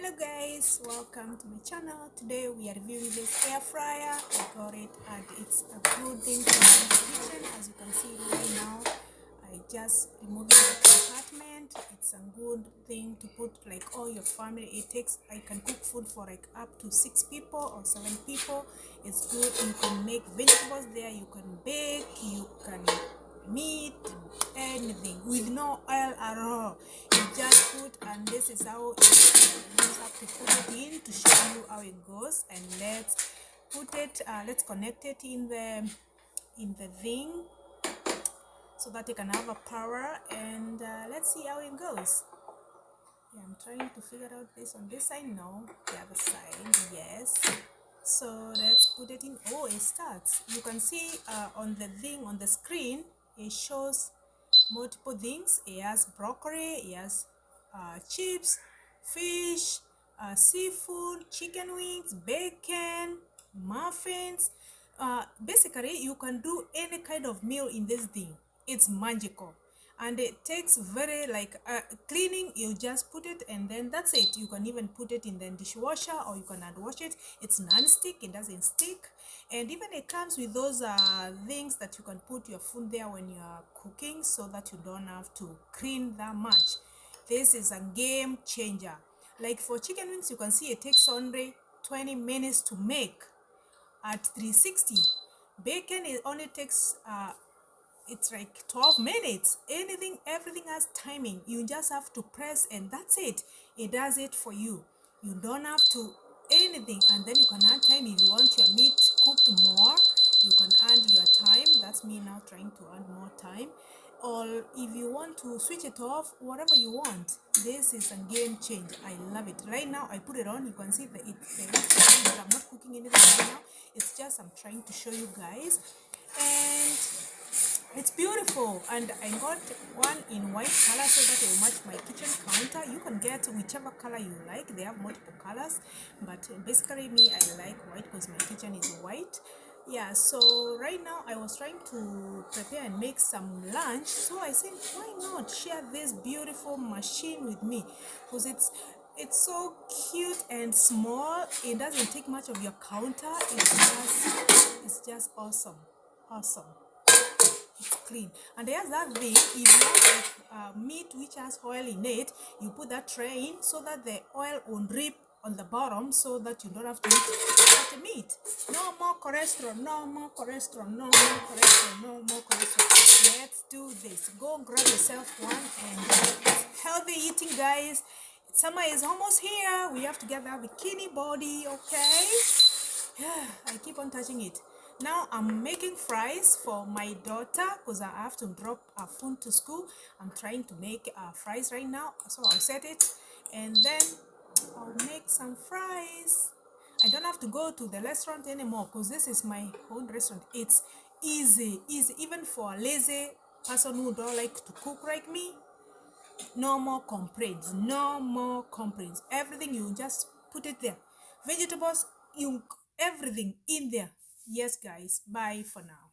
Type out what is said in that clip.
Hello guys, welcome to my channel. Today we are reviewing this air fryer. I got it and it's a good thing to have in the kitchen. As you can see right now, I just removed the compartment. It's a good thing to put like all your family. I can cook food for like up to 6 people or 7 people. It's good. You can make vegetables there, you can bake, you can meat, anything with no oil at all. You just put, and this is how you just have to put it in to show you how it goes. And let's put it, let's connect it in the thing so that you can have a power, and let's see how it goes. Yeah, I'm trying to figure out this on this side. No, the other side. Yes. So let's put it in. Oh, it starts. You can see on the thing on the screen, it shows multiple things. It has broccoli, it has chips, fish, seafood, chicken wings, bacon, muffins. Basically, you can do any kind of meal in this thing. It's magical, and it takes very like cleaning. You just put it and then that's it. You can even put it in the dishwasher or you can hand wash it. It's non-stick, it doesn't stick, and even it comes with those things that you can put your food there when you are cooking so that you don't have to clean that much. This is a game changer. Like for chicken wings, you can see it takes only 20 minutes to make at 360. Bacon, it only takes it's like 12 minutes. Everything has timing. You just have to press and that's it. It does it for you. You don't have to anything. And then you can add time. If you want your meat cooked more, you can add your time. That's me now trying to add more time. Or if you want to switch it off, whatever you want. This is a game changer. I love it. Right now I put it on. You can see that but I'm not cooking anything right now. It's just I'm trying to show you guys. And it's beautiful, and I got one in white color so that it will match my kitchen counter. You can get whichever color you like. They have multiple colors, but basically me, I like white because my kitchen is white. Yeah, so right now I was trying to prepare and make some lunch, so I said why not share this beautiful machine with me, because it's so cute and small. It doesn't take much of your counter. It's just awesome. It's clean, and there's that thing. If you have like meat which has oil in it, you put that tray in so that the oil won't drip on the bottom, so that you don't have to eat the meat. No more cholesterol, no more cholesterol, no more cholesterol, no more cholesterol. Let's do this. Go grab yourself one, and healthy eating, guys. Summer is almost here. We have to get that bikini body, okay? I keep on touching it. Now I'm making fries for my daughter because I have to drop her phone to school. I'm trying to make fries right now, so I'll set it and then I'll make some fries. I don't have to go to the restaurant anymore because this is my own restaurant. It's easy even for a lazy person who don't like to cook like me. No more complaints, everything, you just put it there. Vegetables, you everything in there. Yes guys, bye for now.